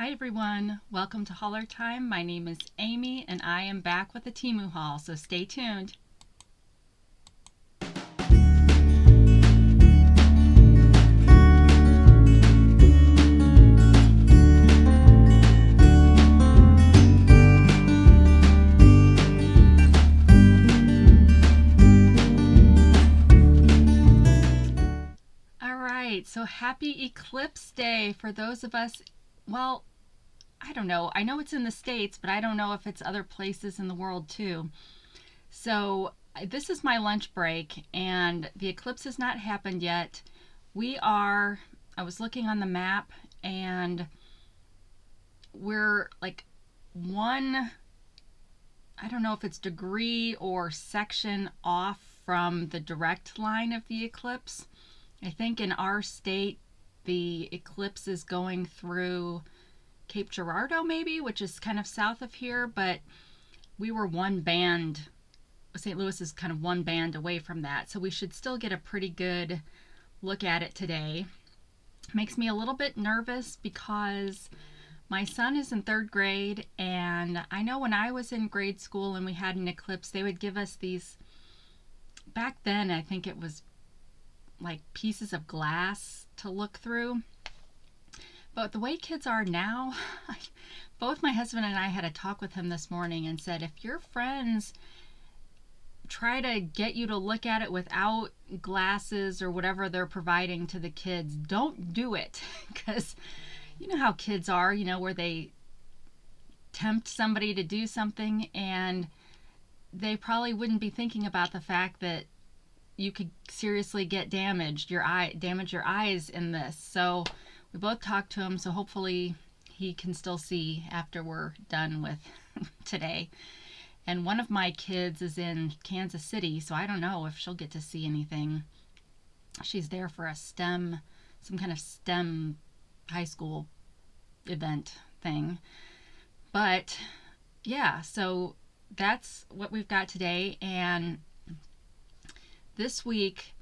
Hi everyone, welcome to HaulerTime. My name is Amy and I am back with a Temu haul, so stay tuned. Alright, so happy Eclipse Day for those of us, well, I don't know. I know it's in the States, but I don't know if it's other places in the world too. So this is my lunch break and the eclipse has not happened yet. I was looking on the map and we're like I don't know if it's degree or section off from the direct line of the eclipse. I think in our state, the eclipse is going through Cape Girardeau maybe, which is kind of south of here, but we were one band. St. Louis is kind of one band away from that, so we should still get a pretty good look at it today. Makes me a little bit nervous because my son is in third grade, and I know when I was in grade school and we had an eclipse, they would give us these, back then I think it was like pieces of glass to look through. But the way kids are now, both my husband and I had a talk with him this morning and said, if your friends try to get you to look at it without glasses or whatever they're providing to the kids, don't do it. Because you know how kids are, where they tempt somebody to do something and they probably wouldn't be thinking about the fact that you could seriously get damage your eyes in this. So we both talked to him, so hopefully he can still see after we're done with today. And one of my kids is in Kansas City, so I don't know if she'll get to see anything. She's there for some kind of STEM high school event thing. But yeah, so that's what we've got today. And this week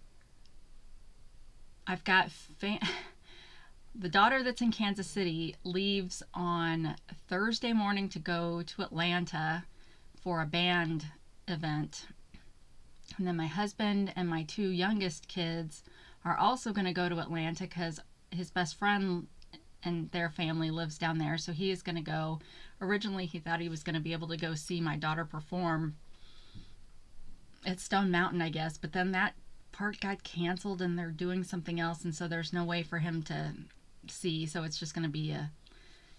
I've got the daughter that's in Kansas City leaves on Thursday morning to go to Atlanta for a band event. And then my husband and my two youngest kids are also going to go to Atlanta because his best friend and their family lives down there, so he is going to go. Originally he thought he was going to be able to go see my daughter perform at Stone Mountain, I guess, but then that part got canceled and they're doing something else, and so there's no way for him to see, so it's just going to be a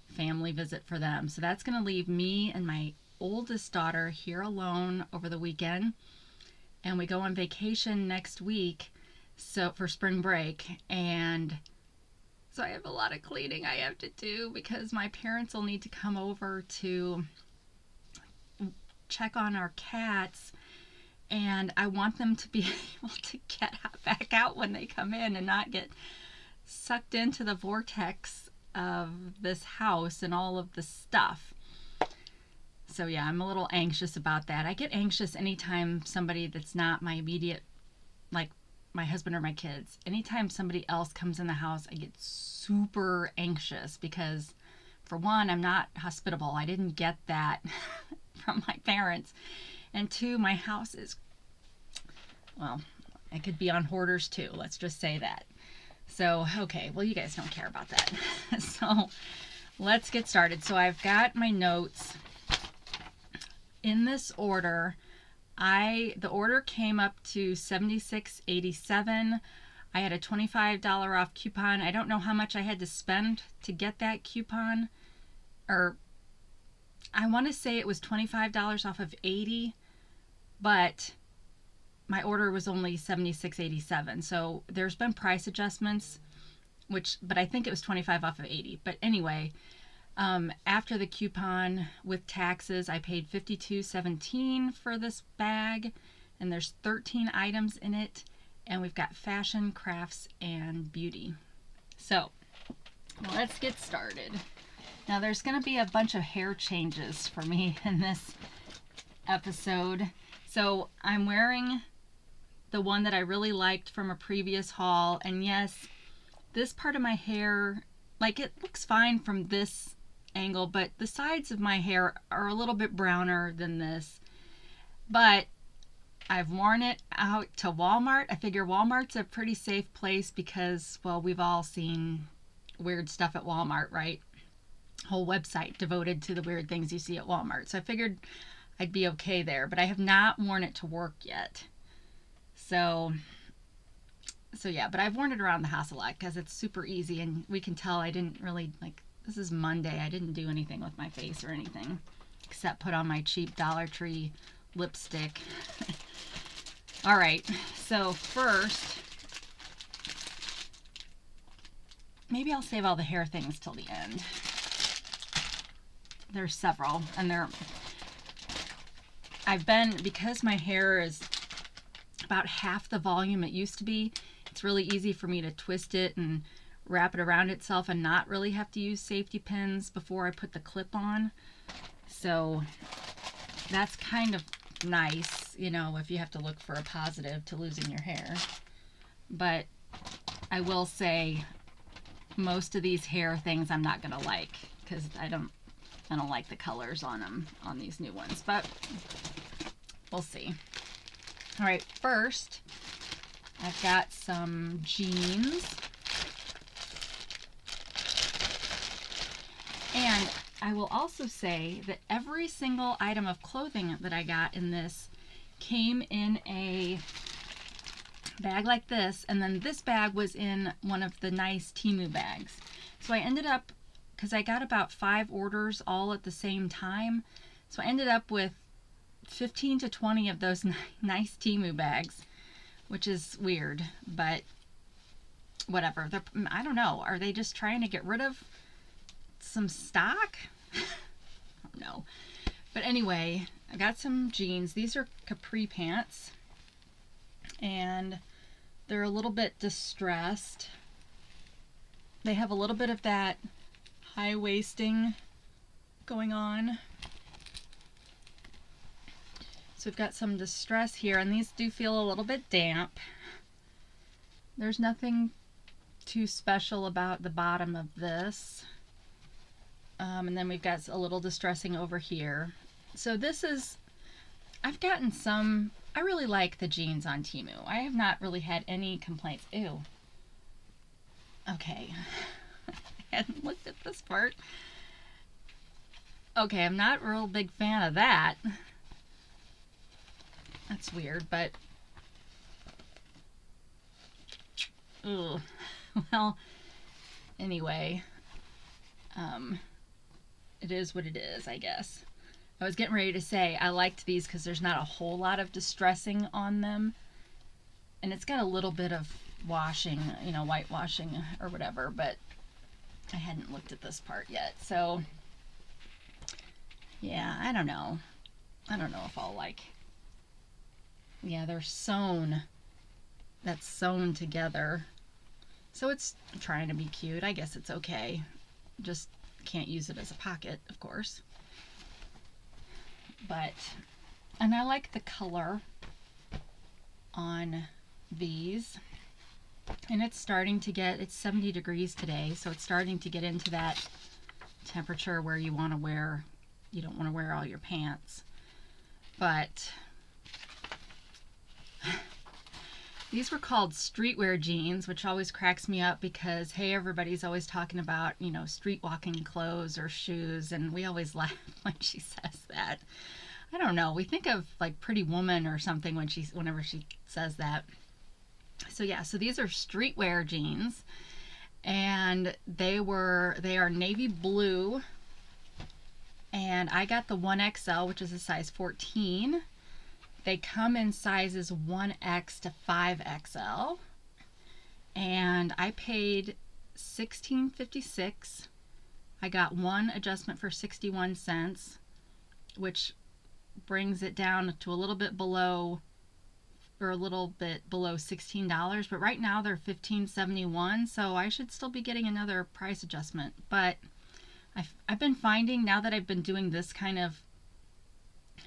family visit for them. So that's going to leave me and my oldest daughter here alone over the weekend, and we go on vacation next week, so for spring break. And so I have a lot of cleaning I have to do because my parents will need to come over to check on our cats, and I want them to be able to get back out when they come in and not get sucked into the vortex of this house and all of the stuff. So yeah, I'm a little anxious about that. I get anxious anytime somebody that's not my immediate, like my husband or my kids, anytime somebody else comes in the house, I get super anxious because, for one, I'm not hospitable. I didn't get that from my parents. And two, my house is, well, I could be on hoarders too. Let's just say that. So, okay, well, you guys don't care about that. So let's get started. So I've got my notes in this order. The order came up to $76.87. I had a $25 off coupon. I don't know how much I had to spend to get that coupon, or I want to say it was $25 off of $80, but my order was only $76.87. So there's been price adjustments, but I think it was 25 off of 80. But anyway, after the coupon with taxes, I paid $52.17 for this bag, and there's 13 items in it, and we've got fashion, crafts, and beauty. So let's get started. Now there's going to be a bunch of hair changes for me in this episode. So I'm wearing the one that I really liked from a previous haul, and yes, this part of my hair, like, it looks fine from this angle, but the sides of my hair are a little bit browner than this. But I've worn it out to Walmart. I figure Walmart's a pretty safe place because, well, we've all seen weird stuff at Walmart, right? Whole website devoted to the weird things you see at Walmart. So I figured I'd be okay there, but I have not worn it to work yet. So yeah, but I've worn it around the house a lot because it's super easy, and we can tell I didn't really, like, this is Monday. I didn't do anything with my face or anything except put on my cheap Dollar Tree lipstick. All right, so first, maybe I'll save all the hair things till the end. There's several, and because my hair is about half the volume it used to be, it's really easy for me to twist it and wrap it around itself and not really have to use safety pins before I put the clip on. So that's kind of nice, you know, if you have to look for a positive to losing your hair. But I will say most of these hair things I'm not gonna like because I don't like the colors on them, on these new ones, but we'll see. All right, first I've got some jeans, and I will also say that every single item of clothing that I got in this came in a bag like this, and then this bag was in one of the nice Temu bags. So I ended up, because I got about 5 orders all at the same time, so I ended up with 15 to 20 of those nice Temu bags, which is weird, but whatever. I don't know. Are they just trying to get rid of some stock? I don't know. But anyway, I got some jeans. These are capri pants, and they're a little bit distressed. They have a little bit of that high waisting going on. So we've got some distress here, and these do feel a little bit damp. There's nothing too special about the bottom of this. And then we've got a little distressing over here. So this is, I've gotten some, I really like the jeans on Temu. I have not really had any complaints. Ew. Okay. I hadn't looked at this part. Okay, I'm not a real big fan of that. That's weird, but ugh. Well, anyway, it is what it is, I guess. I was getting ready to say I liked these because there's not a whole lot of distressing on them, and it's got a little bit of washing, you know, whitewashing or whatever, but I hadn't looked at this part yet. So yeah, I don't know if I'll like. Yeah, they're sewn. That's sewn together. So it's trying to be cute. I guess it's okay. Just can't use it as a pocket, of course. But, and I like the color on these. And it's starting to get, it's 70 degrees today, so it's starting to get into that temperature where you want to wear, you don't want to wear all your pants. But these were called streetwear jeans, which always cracks me up because, hey, everybody's always talking about, you know, street walking clothes or shoes, and we always laugh when she says that. I don't know. We think of like Pretty Woman or something whenever she says that. So yeah, so these are streetwear jeans, and they are navy blue, and I got the 1XL, which is a size 14. They come in sizes 1X to 5XL, and I paid $16.56. I got one adjustment for 61 cents, which brings it down to a little bit below $16, but right now they're $15.71, so I should still be getting another price adjustment. But I've been finding, now that I've been doing this kind of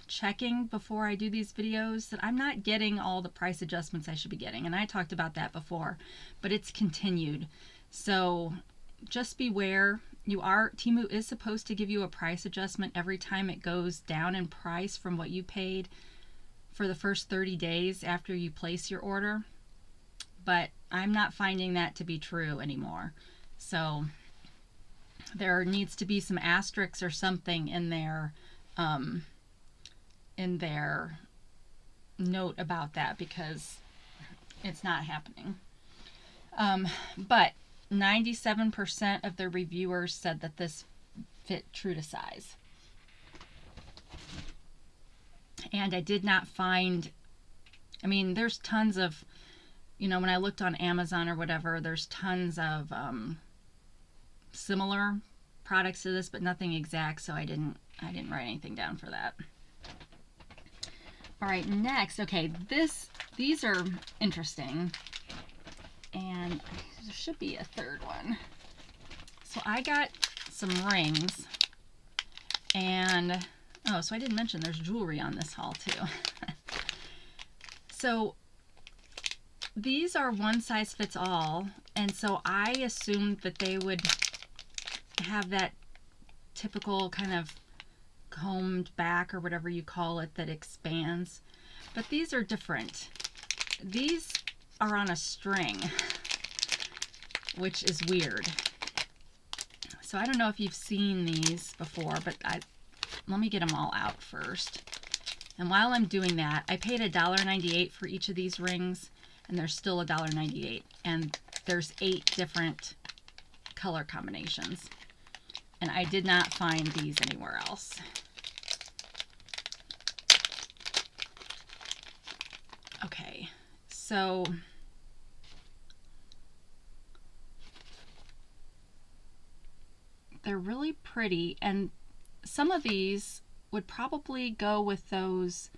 checking before I do these videos, that I'm not getting all the price adjustments I should be getting, and I talked about that before, but it's continued. So just beware Temu is supposed to give you a price adjustment every time it goes down in price from what you paid for the first 30 days after you place your order. But I'm not finding that to be true anymore. So there needs to be some asterisks or something in their note about that, because it's not happening. But 97% of the reviewers said that this fit true to size. And I did not find, I mean, there's tons of, you know, when I looked on Amazon or whatever, there's tons of similar products to this, but nothing exact, so I didn't write anything down for that. All right, next, okay, these are interesting, and there should be a third one. So I got some rings, and oh, so I didn't mention there's jewelry on this haul too. So these are one size fits all, and so I assumed that they would have that typical kind of combed back or whatever you call it that expands, but these are different. These are on a string, which is weird. So I don't know if you've seen these before, but let me get them all out first. And while I'm doing that, I paid $1.98 for each of these rings, and they're still $1.98. And there's 8 different color combinations. And I did not find these anywhere else. Okay, so they're really pretty, and some of these would probably go with those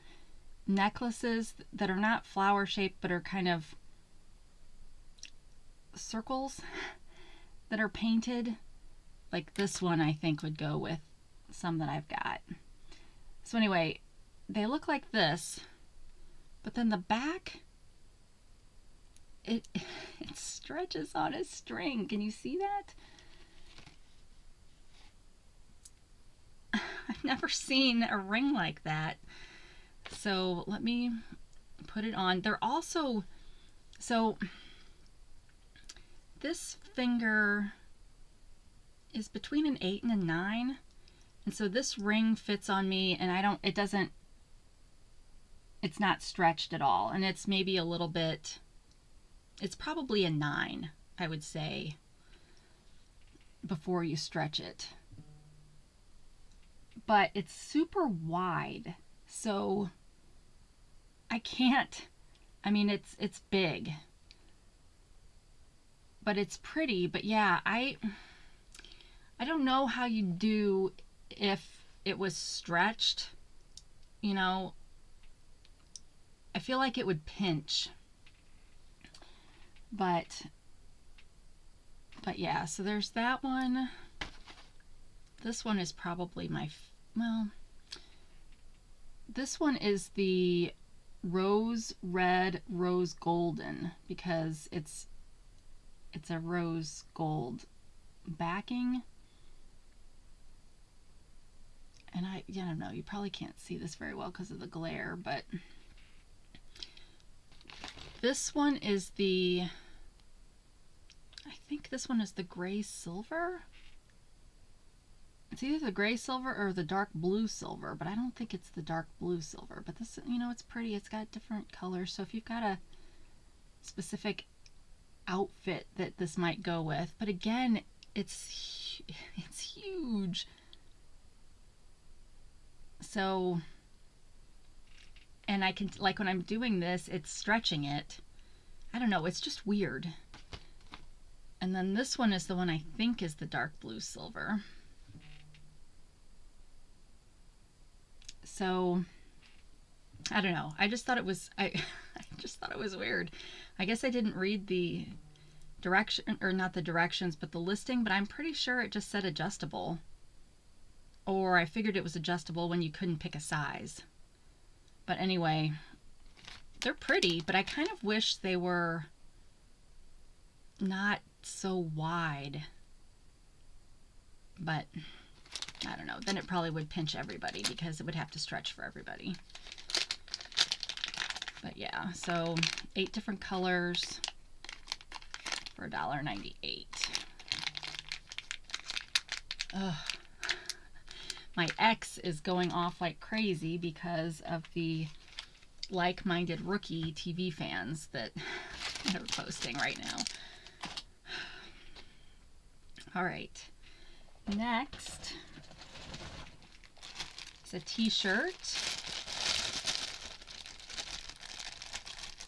necklaces that are not flower shaped but are kind of circles that are painted. Like this one I think would go with some that I've got. So anyway, they look like this, but then the back, it stretches on a string. Can you see that? I've never seen a ring like that. So let me put it on. They're also, so this finger is between an 8 and a 9. And so this ring fits on me, and it's not stretched at all. And it's maybe a little bit, it's probably a 9, I would say, before you stretch it. But it's super wide, so I can't, I mean, it's big, but it's pretty. But yeah, I don't know how you do if it was stretched, you know. I feel like it would pinch, but yeah, so there's that one. This one is probably well, this one is the rose red, rose golden, because it's a rose gold backing. And I don't know, you probably can't see this very well because of the glare, but this one is I think this one is the gray silver. It's either the gray silver or the dark blue silver, but I don't think it's the dark blue silver. But this, you know, it's pretty. It's got different colors. So if you've got a specific outfit that this might go with, but again, it's huge. So, and I can, like when I'm doing this, it's stretching it. I don't know, it's just weird. And then this one is the one I think is the dark blue silver. So I don't know. I just thought it was I just thought it was weird. I guess I didn't read the direction, or not the directions, but the listing, but I'm pretty sure it just said adjustable. Or I figured it was adjustable when you couldn't pick a size. But anyway, they're pretty, but I kind of wish they were not so wide. but I don't know. Then it probably would pinch everybody because it would have to stretch for everybody. But yeah, so 8 different colors for $1.98. Ugh. My ex is going off like crazy because of the like-minded rookie TV fans that are posting right now. All right, next is a t-shirt.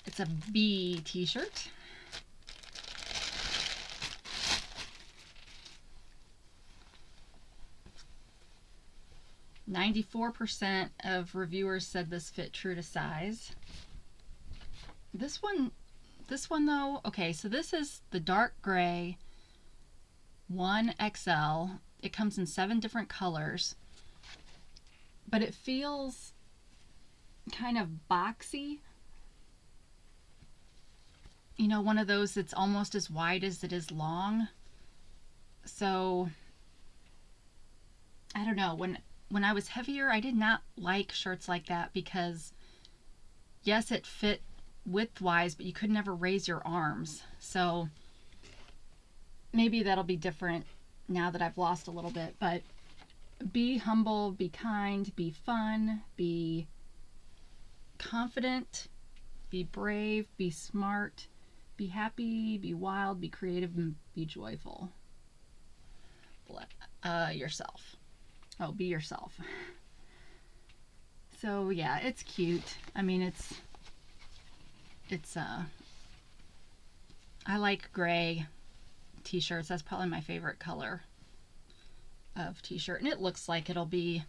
It's a bee t-shirt. %94 of reviewers said this fit true to size. This one though, okay, so this is the dark gray 1XL. It comes in 7 different colors, but it feels kind of boxy. You know, one of those that's almost as wide as it is long. So I don't know, when I was heavier, I did not like shirts like that because yes, it fit width-wise, but you could never raise your arms. So maybe that'll be different now that I've lost a little bit, but be humble, be kind, be fun, be confident, be brave, be smart, be happy, be wild, be creative, and be joyful. Yourself. Oh, be yourself. So yeah, it's cute. I mean, it's I like gray t-shirts. That's probably my favorite color of t-shirt, and it looks like it'll be,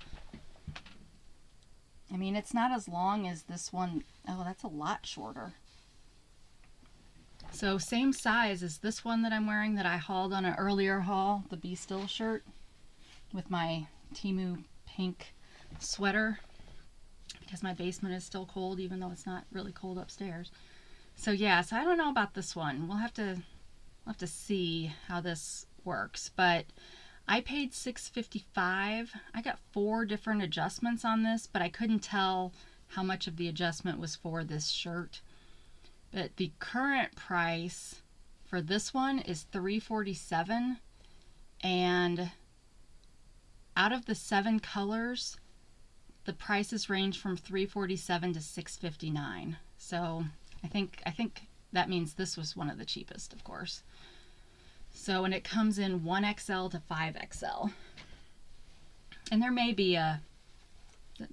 I mean, it's not as long as this one. Oh, that's a lot shorter. So same size as this one that I'm wearing that I hauled on an earlier haul, the Be Still shirt with my Temu pink sweater because my basement is still cold even though it's not really cold upstairs. So yeah, so I don't know about this one. We'll have to see how this works, but I paid $6.55. I got 4 different adjustments on this, but I couldn't tell how much of the adjustment was for this shirt. But the current price for this one is $3.47, and out of the 7 colors, the prices range from $3.47 to $6.59. So I think that means this was one of the cheapest, of course. So, and it comes in 1XL to 5XL. And there may be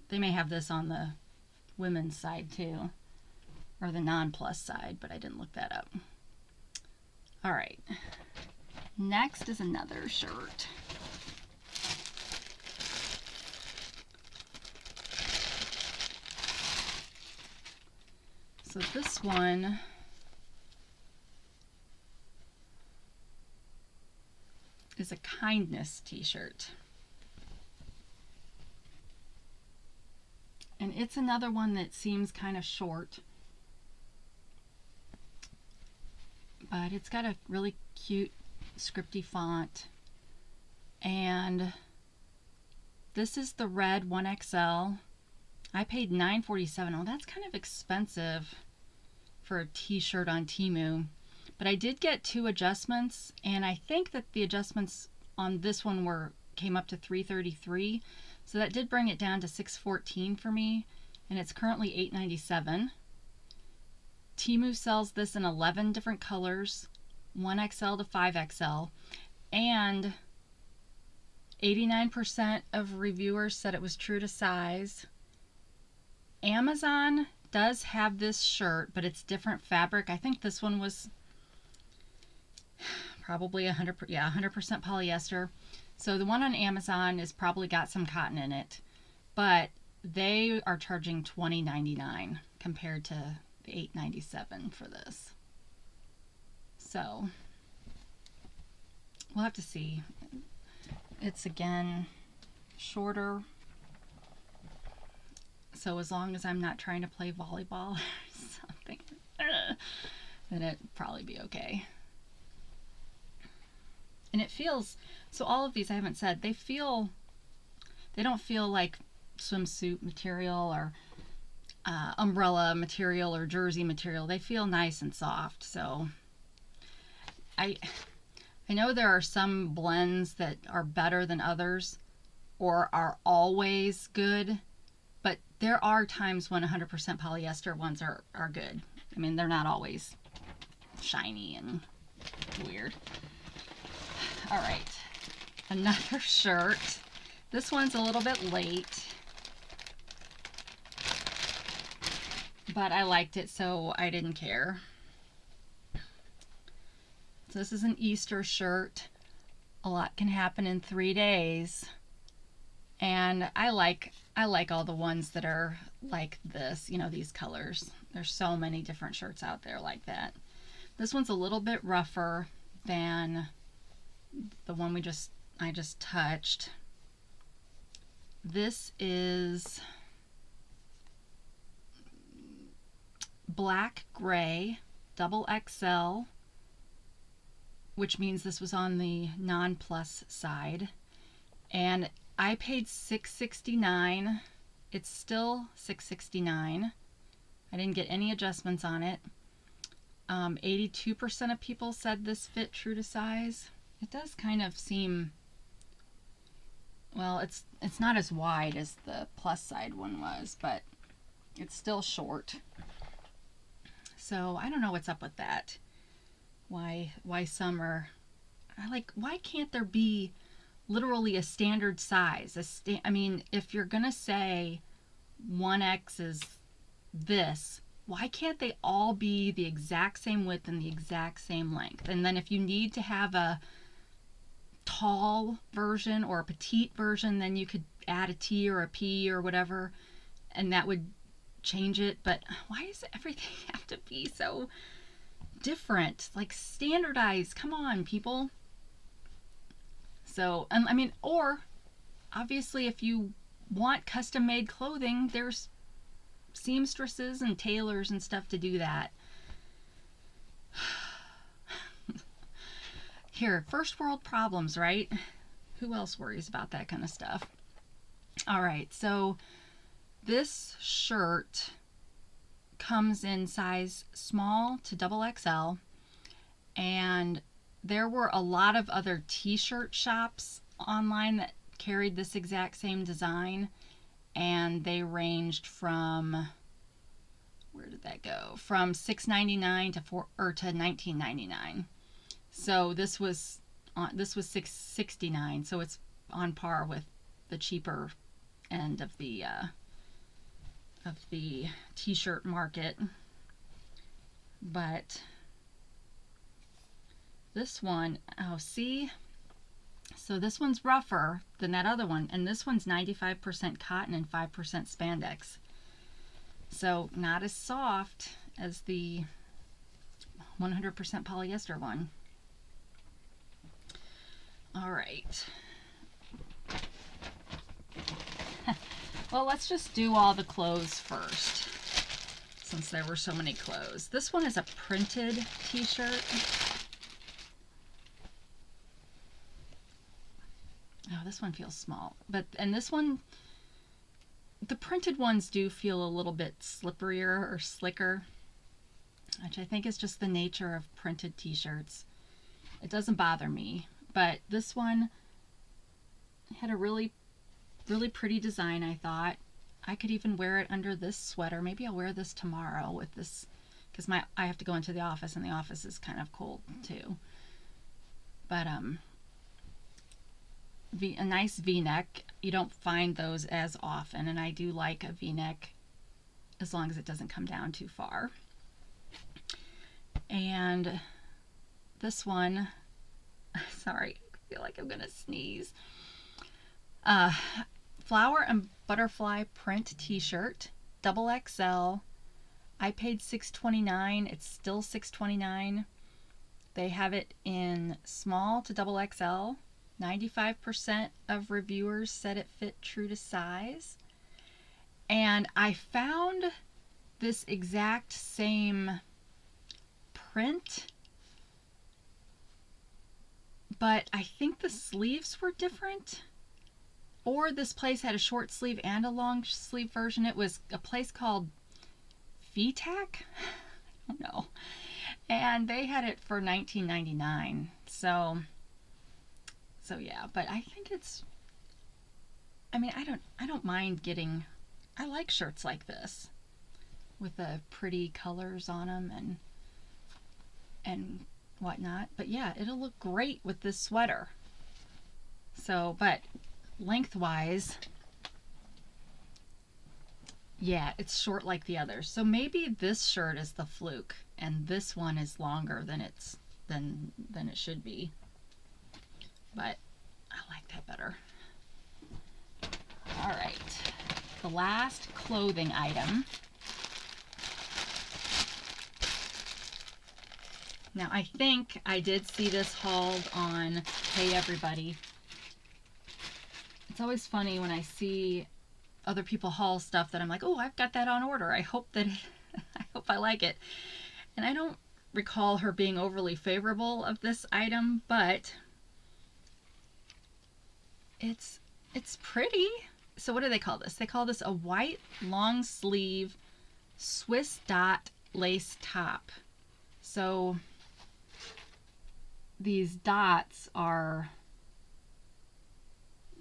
they may have this on the women's side too, or the non-plus side, but I didn't look that up. All right, next is another shirt. So this one is a kindness t-shirt. And it's another one that seems kind of short, but it's got a really cute scripty font. And this is the red 1XL. I paid $9.47. Oh, that's kind of expensive for a t-shirt on Temu. But I did get 2 adjustments, and I think that the adjustments on this one came up to $3.33. So that did bring it down to $6.14 for me, and it's currently $8.97. Temu sells this in 11 different colors, 1XL to 5XL, and 89% of reviewers said it was true to size. Amazon does have this shirt, but it's different fabric. I think this one was probably 100% polyester. So the one on Amazon is probably got some cotton in it, but they are charging $20.99 compared to the $8.97 for this. So we'll have to see. It's again shorter. So as long as I'm not trying to play volleyball or something, then it'd probably be okay. And it feels, so all of these I haven't said, they don't feel like swimsuit material or umbrella material or jersey material. They feel nice and soft. So I know there are some blends that are better than others or are always good, but there are times when 100% polyester ones are good. I mean, they're not always shiny and weird. All right, another shirt. This one's a little bit late, but I liked it, so I didn't care. So this is an Easter shirt. A lot can happen in 3 days, and I like all the ones that are like this, you know, these colors. There's so many different shirts out there like that. This one's a little bit rougher than the one I just touched. This is black gray, double XL, which means this was on the non-plus side. And I paid $6.69. It's still $6.69. I didn't get any adjustments on it. 82% of people said this fit true to size. It does kind of seem, well, it's not as wide as the plus side one was, but it's still short. So I don't know what's up with that. Why some are, why can't there be literally a standard size? I mean, if you're gonna say 1X is this, why can't they all be the exact same width and the exact same length? And then if you need to have a tall version or a petite version, then you could add a T or a P or whatever, and that would change it. But why does everything have to be so different? Like, standardize. Come on, people. So, I mean, or obviously if you want custom made clothing, there's seamstresses and tailors and stuff to do that. Here, first world problems, right? Who else worries about that kind of stuff? All right, so this shirt comes in size small to double XL, and there were a lot of other t-shirt shops online that carried this exact same design, and they ranged from, where did that go? From $6.99 to $19.99. So this was $6.69. So it's on par with the cheaper end of the t-shirt market. But this one, oh, see? So this one's rougher than that other one, and this one's 95% cotton and 5% spandex. So not as soft as the 100% polyester one. All right. Well, let's just do all the clothes first, since there were so many clothes. This one is a printed t-shirt. Oh, this one feels small. And this one, the printed ones do feel a little bit slipperier or slicker, which I think is just the nature of printed t-shirts. It doesn't bother me, but this one had a really, really pretty design, I thought. I could even wear it under this sweater. Maybe I'll wear this tomorrow with this, because I have to go into the office, and the office is kind of cold too. But a nice V-neck. You don't find those as often, and I do like a V-neck as long as it doesn't come down too far. And this one, sorry, I feel like I'm gonna sneeze. Flower and butterfly print t-shirt, double XL. I paid $6.29. It's still $6.29. They have it in small to double XL. 95% of reviewers said it fit true to size. And I found this exact same print, but I think the sleeves were different. Or this place had a short sleeve and a long sleeve version. It was a place called VTAC? I don't know. And they had it for $19.99. So yeah, but I think it's, I mean, I don't mind getting, I like shirts like this with the pretty colors on them and whatnot. But yeah, it'll look great with this sweater. So, but lengthwise, yeah, it's short like the others. So maybe this shirt is the fluke and this one is longer than than it should be. But I like that better. All right, the last clothing item. Now I think I did see this hauled on Hey Everybody. It's always funny when I see other people haul stuff that I'm like, oh, I've got that on order. I hope I like it. And I don't recall her being overly favorable of this item, but it's pretty. So what do they call this? They call this a white long sleeve Swiss dot lace top. So these dots are,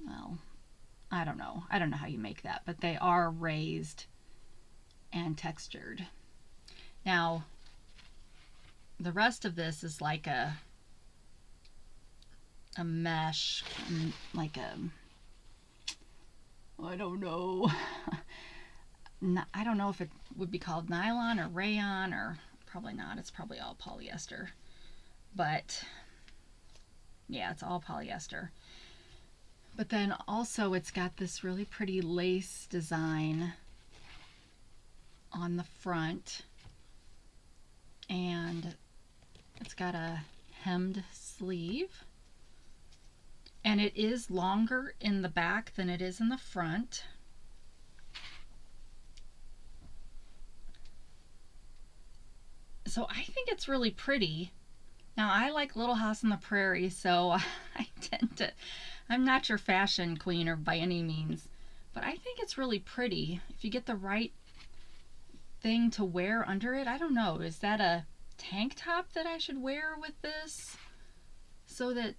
well, I don't know how you make that, but they are raised and textured. Now the rest of this is like a mesh, like a, I don't know. I don't know if it would be called nylon or rayon, or probably not. It's probably all polyester. But yeah, it's all polyester. But then also it's got this really pretty lace design on the front. And it's got a hemmed sleeve. And it is longer in the back than it is in the front. So I think it's really pretty. Now I like Little House on the Prairie, so I'm not your fashion queen or by any means, but I think it's really pretty. If you get the right thing to wear under it, I don't know, is that a tank top that I should wear with this so that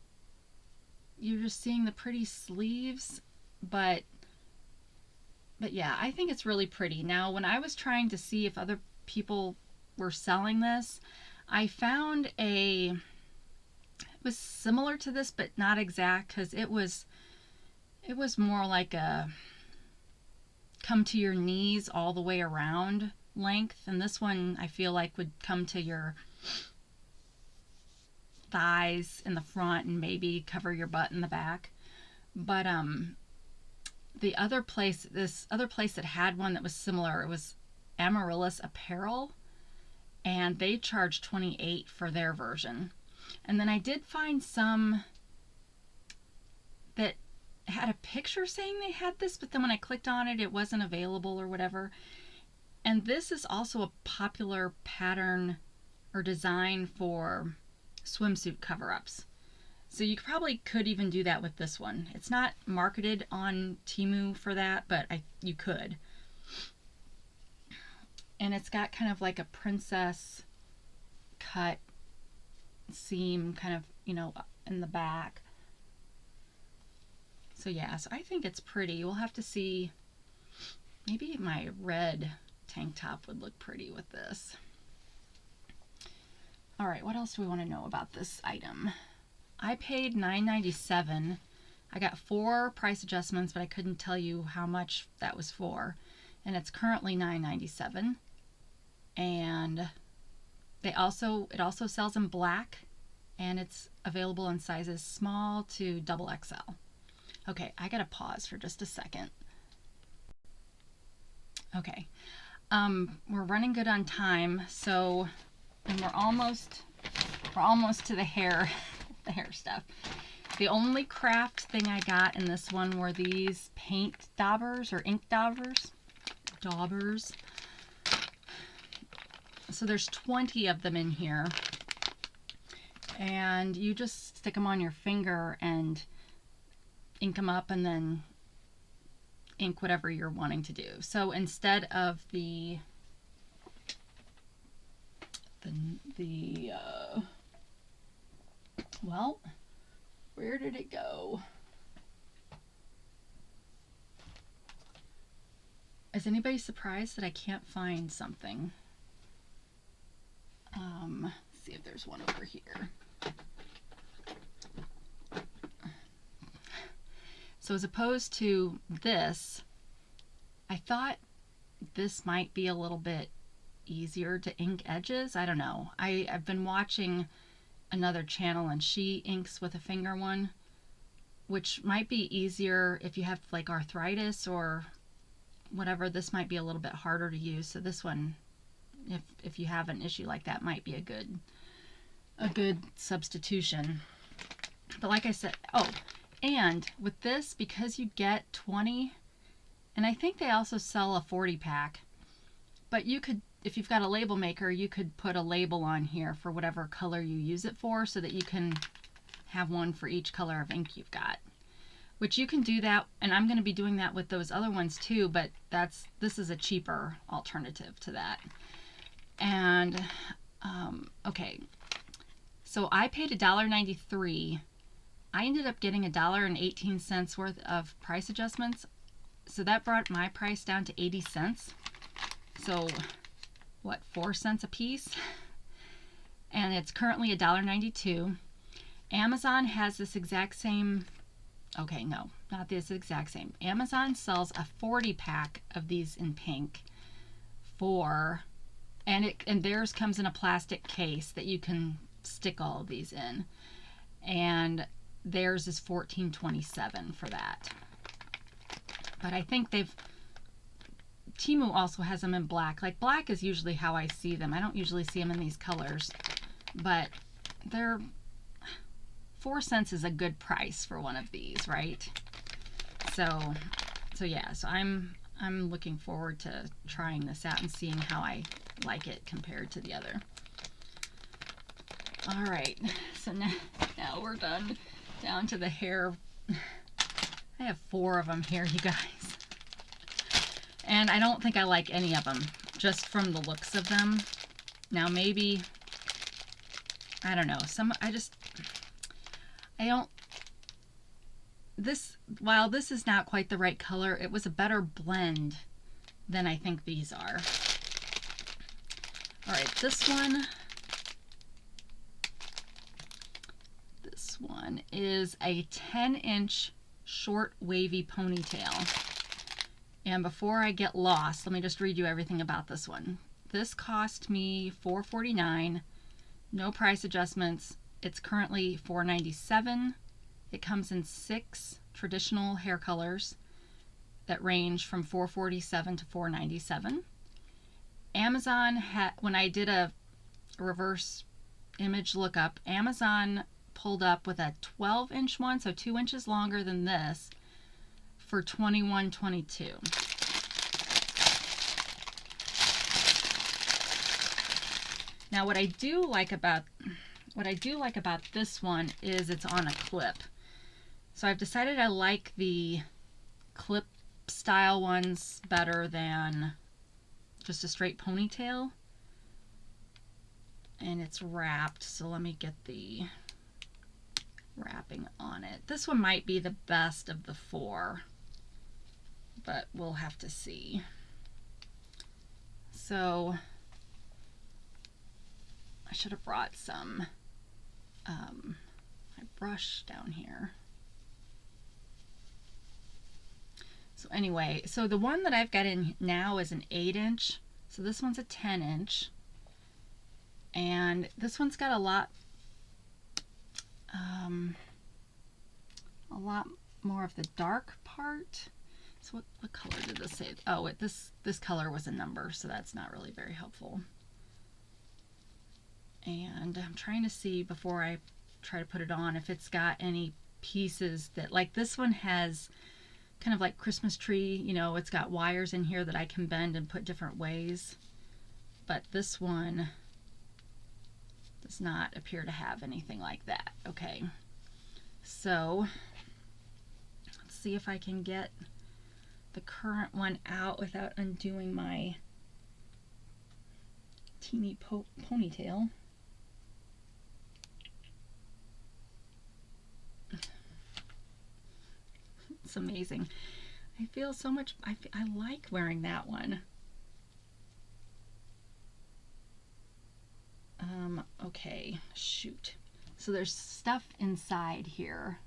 you're just seeing the pretty sleeves? But yeah, I think it's really pretty. Now, when I was trying to see if other people were selling this, I found it was similar to this, but not exact, because it was more like a come to your knees all the way around length, and this one I feel like would come to your thighs in the front and maybe cover your butt in the back. But this other place that had one that was similar, it was Amaryllis Apparel, and they charged $28 for their version. And then I did find some that had a picture saying they had this, but then when I clicked on it, it wasn't available or whatever. And this is also a popular pattern or design for swimsuit cover-ups. So you probably could even do that with this one. It's not marketed on Temu for that, but you could. And it's got kind of like a princess cut seam kind of, in the back. So yeah, so I think it's pretty. We'll have to see. Maybe my red tank top would look pretty with this. All right, what else do we want to know about this item? I paid $9.97. I got 4 price adjustments, but I couldn't tell you how much that was for. And it's currently $9.97. And it also sells in black, and it's available in sizes small to XXL. Okay, I gotta pause for just a second. Okay, we're running good on time, so, and we're almost to the hair stuff. The only craft thing I got in this one were these paint daubers or ink daubers. So there's 20 of them in here, and you just stick them on your finger and ink them up and then ink whatever you're wanting to do. So instead of well, where did it go? Is anybody surprised that I can't find something? Let's see if there's one over here. So as opposed to this, I thought this might be a little bit easier to ink edges. I don't know. I've been watching another channel and she inks with a finger one, which might be easier if you have like arthritis or whatever. This might be a little bit harder to use. So this one, if you have an issue like that, might be a good substitution. But like I said, oh, and with this, because you get 20, and I think they also sell a 40 pack, but you could, if you've got a label maker, you could put a label on here for whatever color you use it for, so that you can have one for each color of ink you've got. Which you can do that, and I'm going to be doing that with those other ones too, but this is a cheaper alternative to that. And okay, so I paid $1.93. I ended up getting $1.18 worth of price adjustments, so that brought my price down to 80 cents. So what, 4 cents a piece? And it's currently $1.92. Amazon has this exact same, okay, no, not this exact same. Amazon sells a 40 pack of these in pink for, and theirs comes in a plastic case that you can stick all of these in, and theirs is $14.27 for that. But I think Temu also has them in black. Like, black is usually how I see them. I don't usually see them in these colors, but they're 4 cents is a good price for one of these, right? So yeah, so I'm looking forward to trying this out and seeing how I like it compared to the other. All right, so now we're done. Down to the hair. I have 4 of them here, you guys. And I don't think I like any of them, just from the looks of them. Now maybe, I don't know, while this is not quite the right color, it was a better blend than I think these are. All right, this one is a 10-inch short wavy ponytail. And before I get lost, let me just read you everything about this one. This cost me $4.49, no price adjustments. It's currently $4.97. It comes in 6 traditional hair colors that range from $4.47 to $4.97. Amazon when I did a reverse image lookup, Amazon pulled up with a 12-inch one, so 2 inches longer than this, for $21.22. Now what I do like about this one is it's on a clip. So I've decided I like the clip style ones better than just a straight ponytail. And it's wrapped, so let me get the wrapping on it. This one might be the best of the 4, but we'll have to see. So I should have brought some my brush down here. So anyway, so the one that I've got in now is an 8-inch. So this one's a 10-inch. And this one's got a lot more of the dark part. So what color did this say? Oh, this color was a number, so that's not really very helpful. And I'm trying to see before I try to put it on if it's got any pieces that, like this one has kind of like Christmas tree, you know, it's got wires in here that I can bend and put different ways. But this one does not appear to have anything like that. Okay, so let's see if I can get the current one out without undoing my teeny ponytail. It's amazing. I feel so much, I like wearing that one. Okay, shoot. So there's stuff inside here.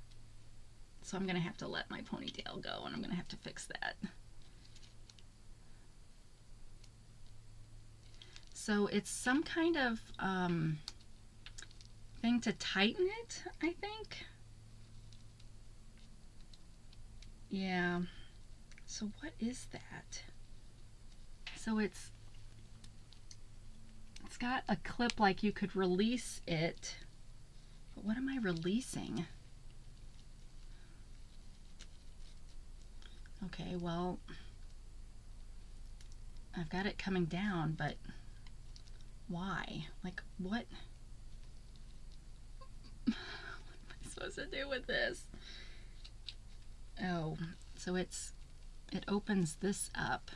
So I'm gonna have to let my ponytail go, and I'm gonna have to fix that. So it's some kind of thing to tighten it, I think. Yeah. So what is that? So it's got a clip like you could release it. But what am I releasing? Okay, well, I've got it coming down, but why? Like, what? What am I supposed to do with this? Oh, so it opens this up.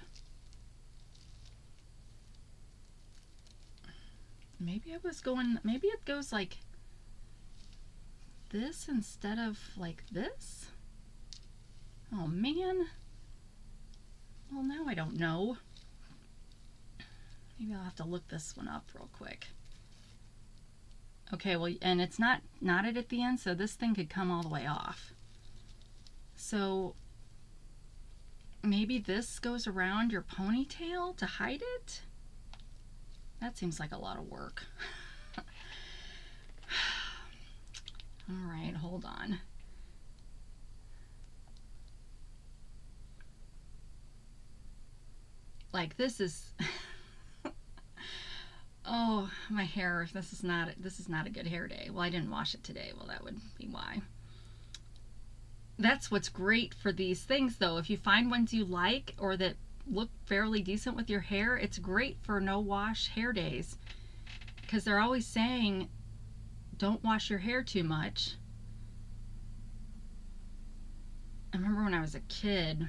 Maybe maybe it goes like this instead of like this? Oh man. Well, now I don't know. Maybe I'll have to look this one up real quick. Okay, well, and it's not knotted at the end, so this thing could come all the way off. So maybe this goes around your ponytail to hide it? That seems like a lot of work. All right, hold on. Like, this is oh, my hair, this is not a good hair day. Well, I didn't wash it today. Well, that would be why. That's what's great for these things, though. If you find ones you like or that look fairly decent with your hair, it's great for no wash hair days, because they're always saying don't wash your hair too much. I remember when I was a kid,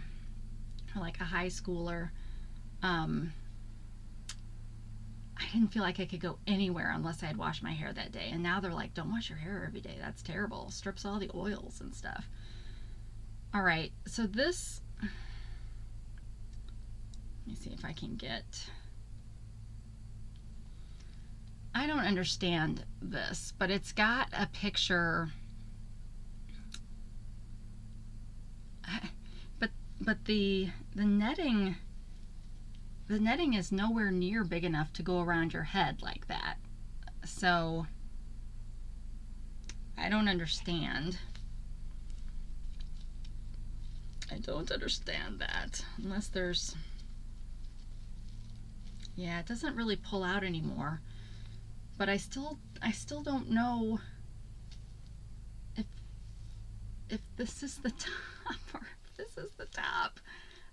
or like a high schooler, I didn't feel like I could go anywhere unless I had washed my hair that day. And now they're like, don't wash your hair every day. That's terrible. Strips all the oils and stuff. All right, so this, let me see if I can get, I don't understand this, but it's got a picture, but the netting is nowhere near big enough to go around your head like that. So I don't understand. I don't understand that, unless there's, yeah, it doesn't really pull out anymore. But I still don't know if this is the top or if this is the top.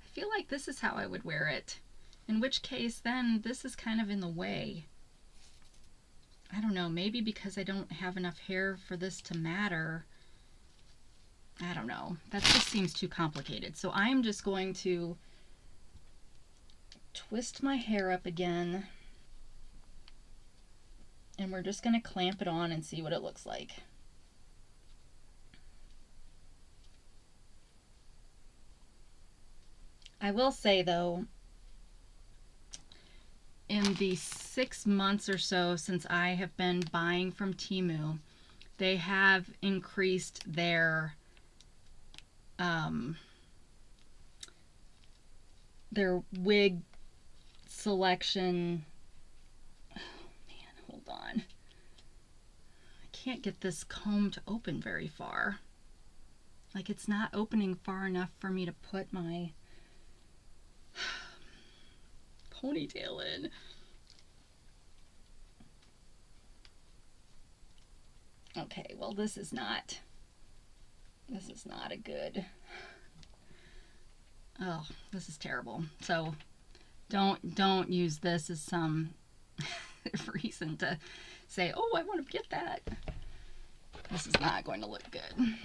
I feel like this is how I would wear it. In which case, then this is kind of in the way. I don't know, maybe because I don't have enough hair for this to matter. I don't know. That just seems too complicated. So I'm just going to twist my hair up again. And we're just going to clamp it on and see what it looks like. I will say, though, in the 6 months or so since I have been buying from Temu, they have increased their wig selection. Oh man, hold on. I can't get this comb to open very far. Like, it's not opening far enough for me to put my ponytail in. Okay, well, this is not a good, oh, this is terrible. So don't use this as some reason to say, oh, I want to get that. This is not going to look good.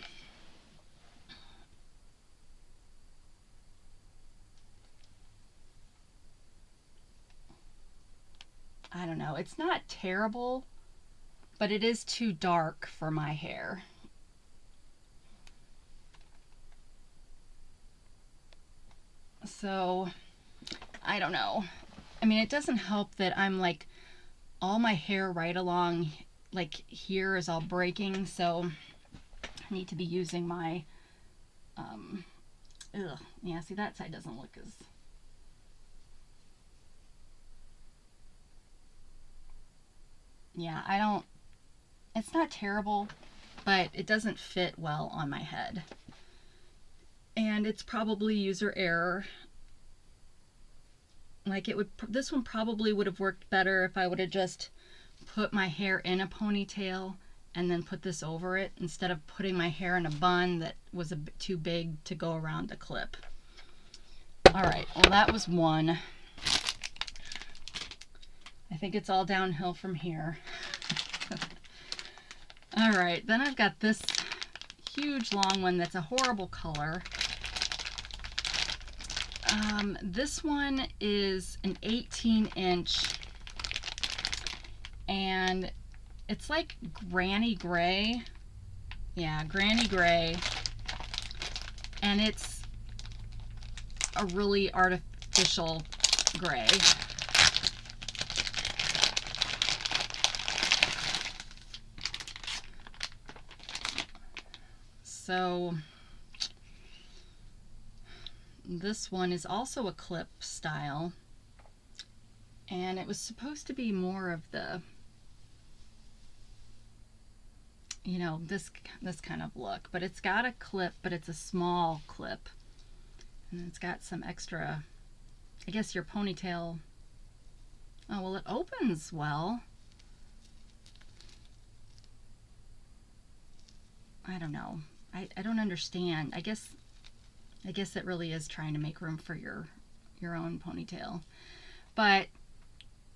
I don't know. It's not terrible, but it is too dark for my hair. So, I don't know. I mean, it doesn't help that I'm like all my hair right along like here is all breaking, so I need to be using my yeah, see, that side doesn't look as yeah, I don't, it's not terrible, but it doesn't fit well on my head. And it's probably user error. Like it would, this one probably would have worked better if I would have just put my hair in a ponytail and then put this over it instead of putting my hair in a bun that was a bit too big to go around the clip. All right, well, that was one. I think it's all downhill from here. All right, then I've got this huge long one that's a horrible color. This one is an 18-inch, and it's like granny gray. Yeah, granny gray. And it's a really artificial gray. So this one is also Eclipse style, and it was supposed to be more of the, you know, this kind of look, but it's got a clip, but it's a small clip, and it's got some extra, I guess your ponytail, oh well, it opens well. I don't know, I don't understand. I guess it really is trying to make room for your own ponytail, but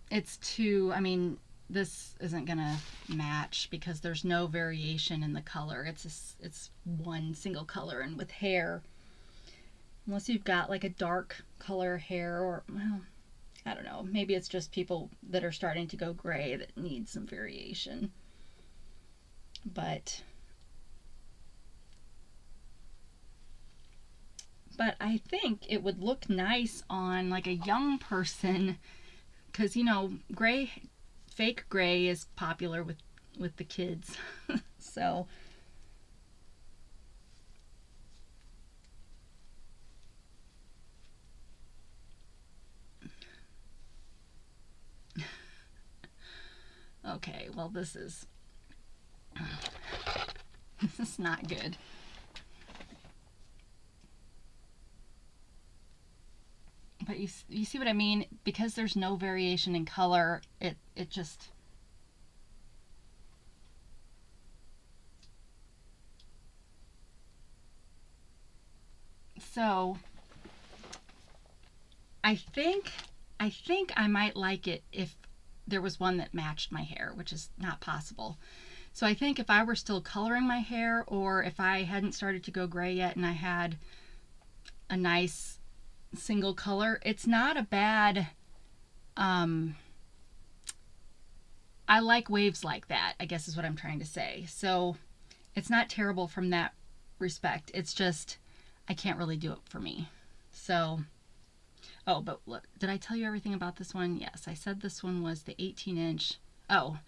it's too, I mean, this isn't gonna match because there's no variation in the color. It's one single color, and with hair, unless you've got like a dark color hair, or well, I don't know, maybe it's just people that are starting to go gray that need some variation. But I think it would look nice on like a young person, because you know, gray, fake gray is popular with the kids. So okay, well, this is not good. But you see what I mean? Because there's no variation in color, it just, so I think I might like it if there was one that matched my hair, which is not possible. So I think if I were still coloring my hair, or if I hadn't started to go gray yet and I had a nice single color, it's not a bad, I like waves like that, I guess is what I'm trying to say. So it's not terrible from that respect. It's just I can't really do it for me. So, oh, but look, did I tell you everything about this one? Yes, I said this one was the 18-inch. Oh,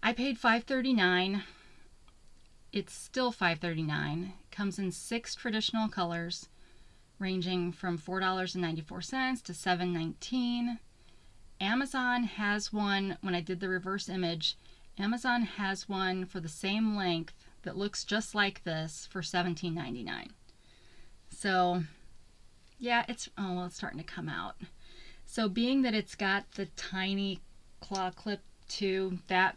I paid $5.39. It's still $5.39. Comes in 6 traditional colors, ranging from $4.94 to $7.19. Amazon has one, when I did the reverse image, Amazon has one for the same length that looks just like this for $17.99. So yeah, it's, oh well, it's starting to come out. So being that it's got the tiny claw clip too, that,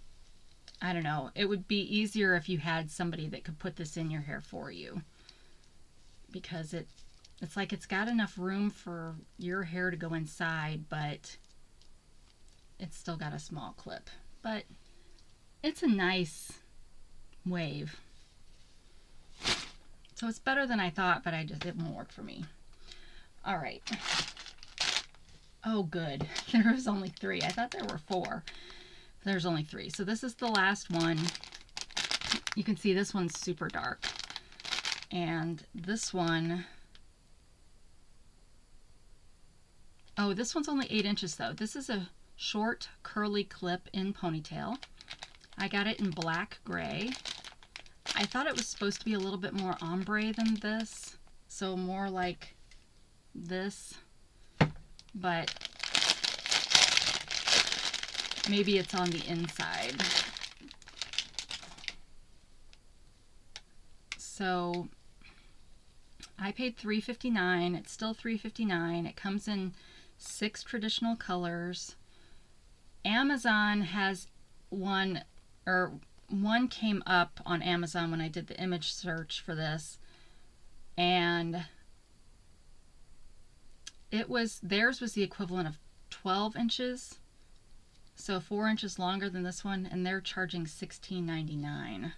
I don't know, it would be easier if you had somebody that could put this in your hair for you, because it's like it's got enough room for your hair to go inside, but it's still got a small clip. but it's a nice wave. So it's better than I thought, but it won't work for me. All right. Oh, good. There was only 3. I thought there were 4. There's only 3. So this is the last one. You can see this one's super dark. And this one, oh, this one's only 8 inches though. This is a short curly clip in ponytail. I got it in black gray. I thought it was supposed to be a little bit more ombre than this, so more like this, but maybe it's on the inside. So I paid $3.59. It's still $3.59. It comes in 6 traditional colors. Amazon has one, or one came up on Amazon when I did the image search for this, and theirs was the equivalent of 12 inches, so 4 inches longer than this one, and they're charging $16.99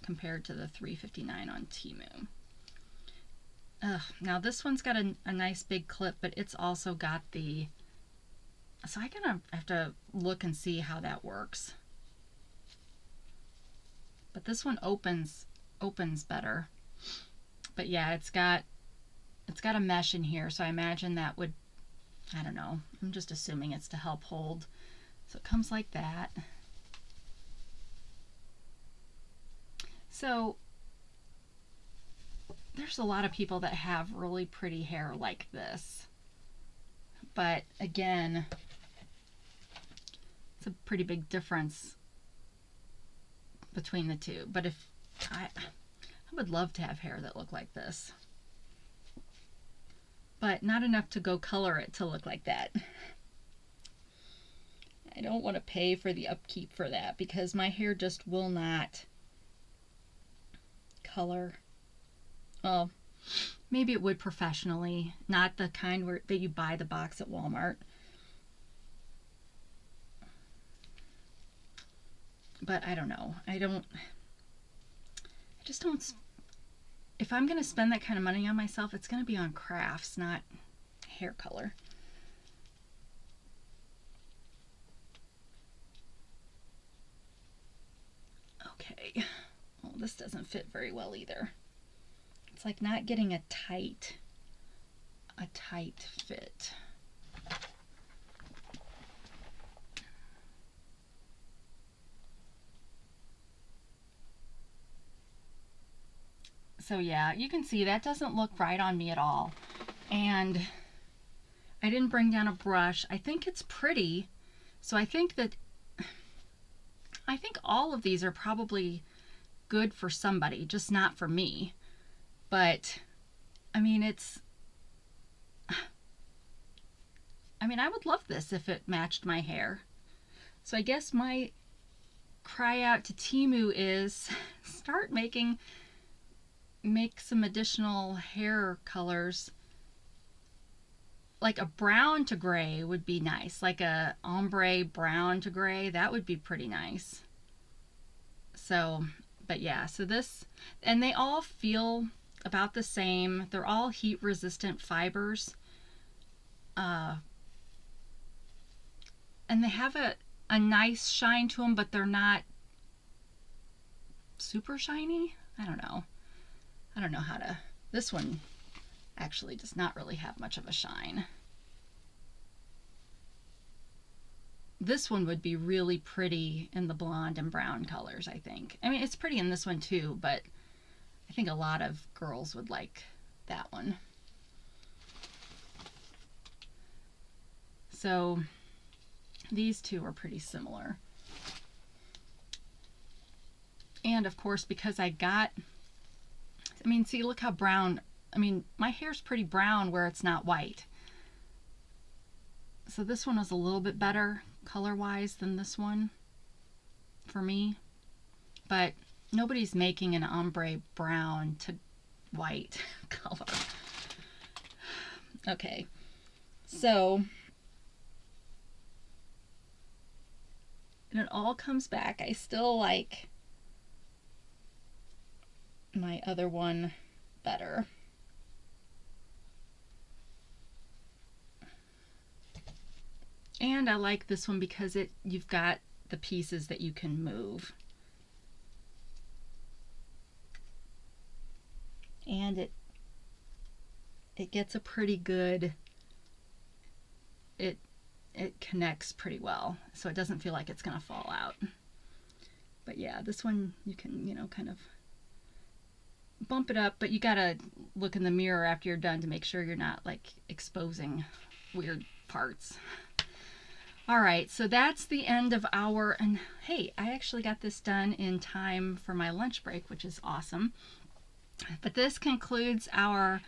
compared to the $3.59 on Temu. Now this one's got a nice big clip, but it's also got the, so I kind of have to look and see how that works. But this one opens better. But yeah, it's got a mesh in here, so I imagine that would, I don't know, I'm just assuming it's to help hold. So it comes like that. So there's a lot of people that have really pretty hair like this. But again, it's a pretty big difference between the two. But if I would love to have hair that looked like this, but not enough to go color it to look like that. I don't want to pay for the upkeep for that because my hair just will not color. Well, maybe it would professionally, not the kind that you buy the box at Walmart. But I don't know. If I'm going to spend that kind of money on myself, it's going to be on crafts, not hair color. Okay. Well, this doesn't fit very well either. It's like not getting a tight fit. So yeah, you can see that doesn't look right on me at all. And I didn't bring down a brush. I think it's pretty. So I think all of these are probably good for somebody, just not for me. But I mean, I would love this if it matched my hair. So I guess my cry out to Temu is start make some additional hair colors. Like a brown to gray would be nice, like a ombre brown to gray, that would be pretty nice. So, but yeah, so this, and they all feel about the same. They're all heat resistant fibers, and they have a nice shine to them, but they're not super shiny. I don't know how to, this one actually does not really have much of a shine. This one would be really pretty in the blonde and brown colors, I think. I mean, it's pretty in this one too, but I think a lot of girls would like that one. So these two are pretty similar. And of course, because see, look how brown, my hair's pretty brown where it's not white. So this one was a little bit better color-wise than this one for me. But nobody's making an ombre brown to white color. Okay, so and it all comes back. I still like my other one better. And I like this one because you've got the pieces that you can move. And it gets a pretty good, it connects pretty well, so it doesn't feel like it's gonna fall out. But yeah, this one you can, you know, kind of bump it up, but you gotta look in the mirror after you're done to make sure you're not like exposing weird parts. All right, so that's the end of and hey, I actually got this done in time for my lunch break, which is awesome. But this concludes our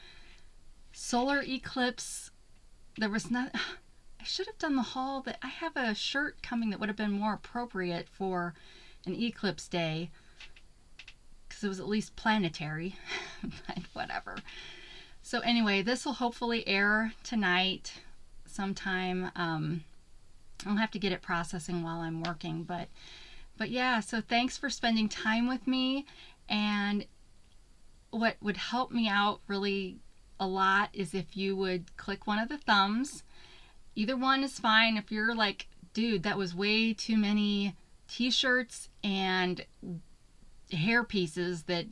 solar eclipse. There was not, I should have done the haul, but I have a shirt coming that would have been more appropriate for an eclipse day because it was at least planetary, but whatever. So anyway, this will hopefully air tonight sometime. I'll have to get it processing while I'm working, but yeah, so thanks for spending time with me. And what would help me out really a lot is if you would click one of the thumbs. Either one is fine. If you're like, dude, that was way too many t-shirts and hair pieces, that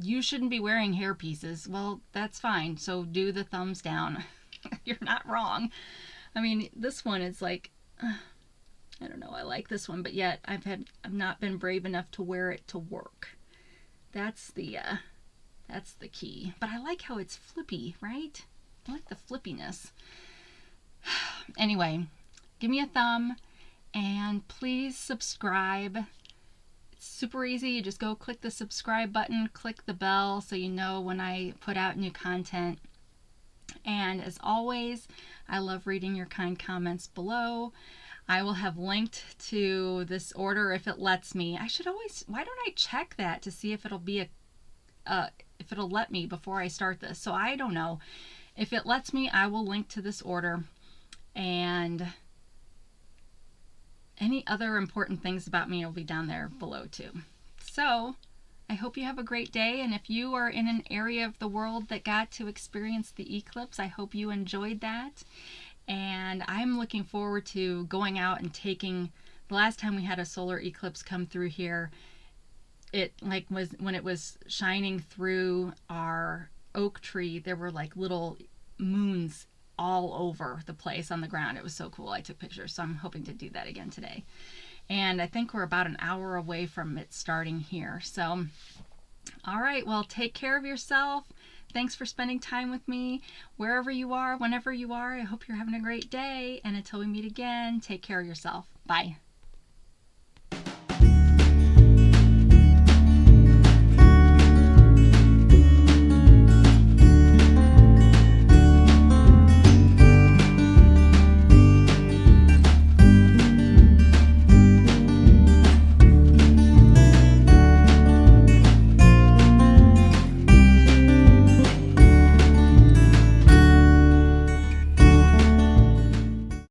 you shouldn't be wearing hair pieces, well, that's fine. So do the thumbs down. You're not wrong. I mean, this one is like, I don't know, I like this one, but yet I've not been brave enough to wear it to work. That's the key. But I like how it's flippy, right? I like the flippiness. Anyway, give me a thumb and please subscribe. It's super easy. You just go click the subscribe button, click the bell so you know when I put out new content. And as always, I love reading your kind comments below. I will have linked to this order if it lets me. Why don't I check that to see if it'll be if it'll let me before I start this? So I don't know. If it lets me, I will link to this order and any other important things about me will be down there below too. So I hope you have a great day, and if you are in an area of the world that got to experience the eclipse, I hope you enjoyed that. And I'm looking forward to going out and taking, the last time we had a solar eclipse come through here, it was when it was shining through our oak tree, there were like little moons all over the place on the ground. It was so cool. I took pictures, so I'm hoping to do that again today. And I think we're about an hour away from it starting here. So, all right, well, take care of yourself. Thanks for spending time with me. Wherever you are, whenever you are, I hope you're having a great day. And until we meet again, take care of yourself. Bye.